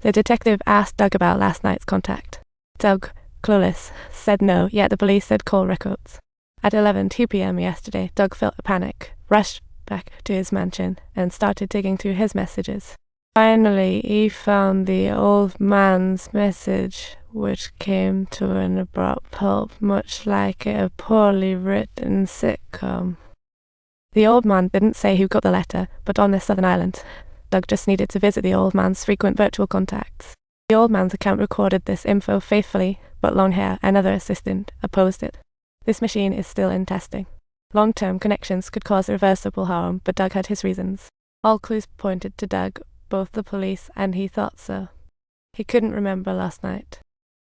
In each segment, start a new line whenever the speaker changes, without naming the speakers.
The detective asked Doug about last night's contact. Doug, clueless, said no, yet the police said call records. At 11:02 p.m. yesterday, Doug felt a panic, rushed back to his mansion, and started digging through his messages. Finally, he found the old man's message, which came to an abrupt halt, much like a poorly written sitcom. The old man didn't say who got the letter, but on this southern island, Doug just needed to visit the old man's frequent virtual contacts. The old man's account recorded this info faithfully, but Longhair, another assistant, opposed it. This machine is still in testing. Long-term connections could cause irreversible harm, but Doug had his reasons. All clues pointed to Doug, both the police and he thought so. He couldn't remember last night.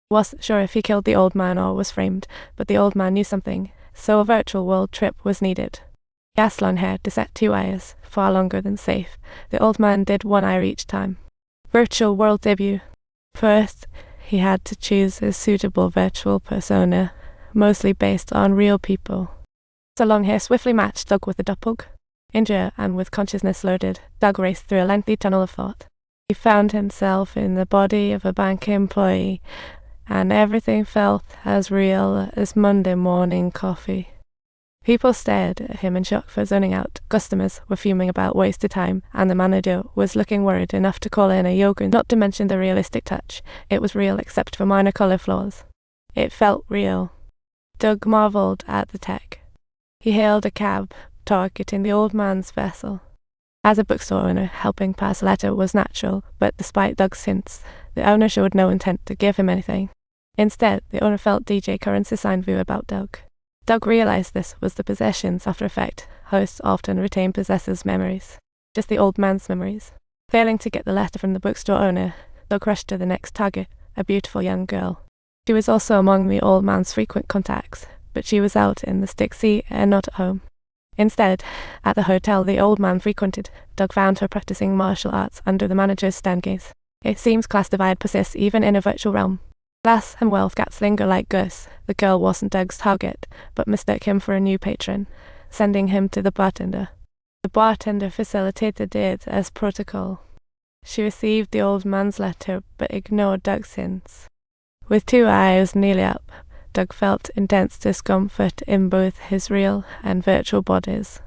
He wasn't sure if he killed the old man or was framed, but the old man knew something, so a virtual world trip was needed. He asked Longhair to set 2 hours, far longer than safe. The old man did 1 hour each time. Virtual world debut. First, he had to choose a suitable virtual persona, mostly based on real people. So Longhair swiftly matched Doug with the doppelganger. Injured and with consciousness loaded, Doug raced through a lengthy tunnel of thought. He found himself in the body of a bank employee, and everything felt as real as Monday morning coffee. People stared at him in shock for zoning out. Customers were fuming about wasted time, and the manager was looking worried enough to call in a yogurt, not to mention the realistic touch. It was real except for minor color flaws. It felt real. Doug marveled at the tech. He hailed a cab, targeting the old man's vessel. As a bookstore owner, helping pass a letter was natural, but despite Doug's hints, the owner showed no intent to give him anything. Instead, the owner felt DJ Curran's assigned view about Doug. Doug realized this was the possession's after effect. Hosts often retain possessors' memories. Just the old man's memories. Failing to get the letter from the bookstore owner, Doug rushed to the next target, a beautiful young girl. She was also among the old man's frequent contacts, but she was out in the Sticksea and not at home. Instead, at the hotel the old man frequented, Doug found her practicing martial arts under the manager's stern gaze. It seems class divide persists even in a virtual realm. Class and wealth gaps linger like ghosts. The girl wasn't Doug's target, but mistook him for a new patron, sending him to the bartender. The bartender facilitated it as protocol. She received the old man's letter, but ignored Doug's hints. With 2 eyes nearly up, Doug felt intense discomfort in both his real and virtual bodies.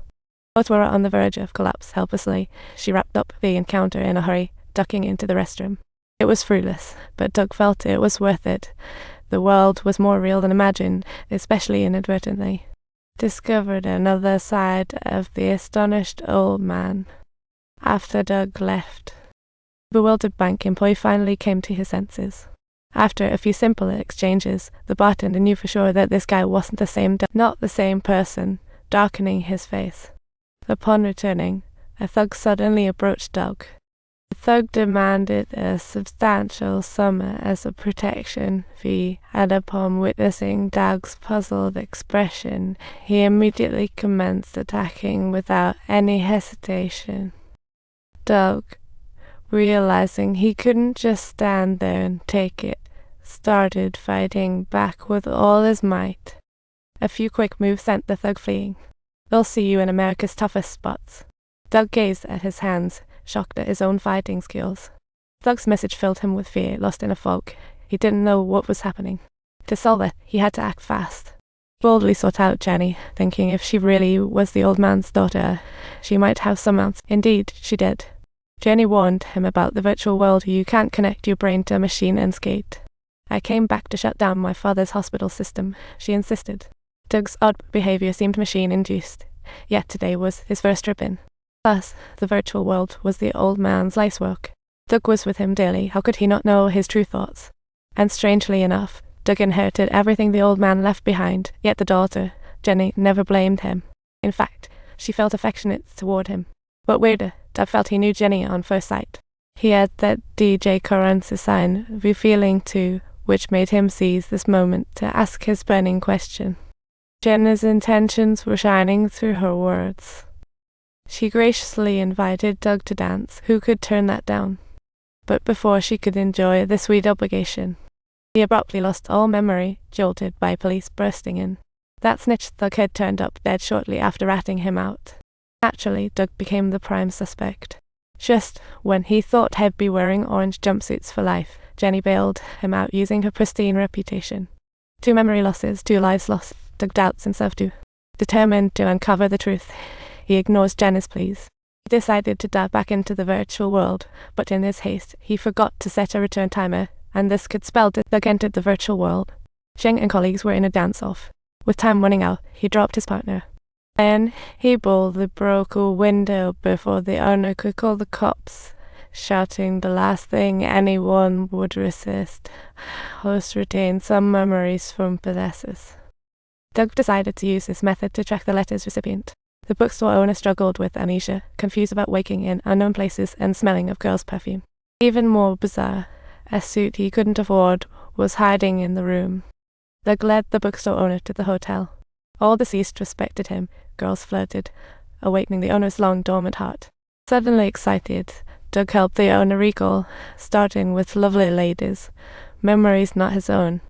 Both were on the verge of collapse helplessly. She wrapped up the encounter in a hurry, ducking into the restroom. It was fruitless, but Doug felt it was worth it. The world was more real than imagined, especially inadvertently. Discovered another side of the astonished old man. After Doug left, the bewildered bank employee finally came to his senses. After a few simple exchanges, the bartender knew for sure that this guy wasn't the same not the same person, darkening his face. Upon returning, a thug suddenly approached Doug. The thug demanded a substantial sum as a protection fee, and upon witnessing Doug's puzzled expression, he immediately commenced attacking without any hesitation. Doug, realizing he couldn't just stand there and take it, started fighting back with all his might. A few quick moves sent the thug fleeing. They'll see you in America's toughest spots. Doug gazed at his hands, shocked at his own fighting skills. Thug's message filled him with fear, lost in a fog. He didn't know what was happening. To solve it, he had to act fast. He boldly sought out Jenny, thinking if she really was the old man's daughter, she might have some answer. Indeed, she did. Jenny warned him about the virtual world. You can't connect your brain to a machine and skate. I came back to shut down my father's hospital system, she insisted. Doug's odd behavior seemed machine-induced, yet today was his first trip in. Plus, the virtual world was the old man's life's work. Doug was with him daily. How could he not know his true thoughts? And strangely enough, Doug inherited everything the old man left behind, yet the daughter, Jenny, never blamed him. In fact, she felt affectionate toward him. But weirder, Doug felt he knew Jenny on first sight. He had that DJ Curran's sign, revealing too, which made him seize this moment to ask his burning question. Jenny's intentions were shining through her words. She graciously invited Doug to dance. Who could turn that down? But before she could enjoy the sweet obligation, he abruptly lost all memory, jolted by police bursting in. That snitch thug had turned up dead shortly after ratting him out. Naturally, Doug became the prime suspect. Just when he thought he'd be wearing orange jumpsuits for life, Jenny bailed him out using her pristine reputation. 2 memory losses, 2 lives lost, Doug doubts himself too. Determined to uncover the truth, he ignores Jenna's pleas. He decided to dive back into the virtual world, but in his haste, he forgot to set a return timer, and this could spell that Doug entered the virtual world. Sheng and colleagues were in a dance-off. With time running out, he dropped his partner. Then he boldly broke a window before the owner could call the cops, shouting the last thing anyone would resist. Host retained some memories from possessors. Doug decided to use this method to track the letter's recipient. The bookstore owner struggled with amnesia, confused about waking in unknown places and smelling of girls' perfume. Even more bizarre, a suit he couldn't afford was hiding in the room. Doug led the bookstore owner to the hotel. All deceased respected him. Girls flirted, awakening the owner's long dormant heart. Suddenly excited, Doug helped the owner recall, starting with lovely ladies, memories not his own.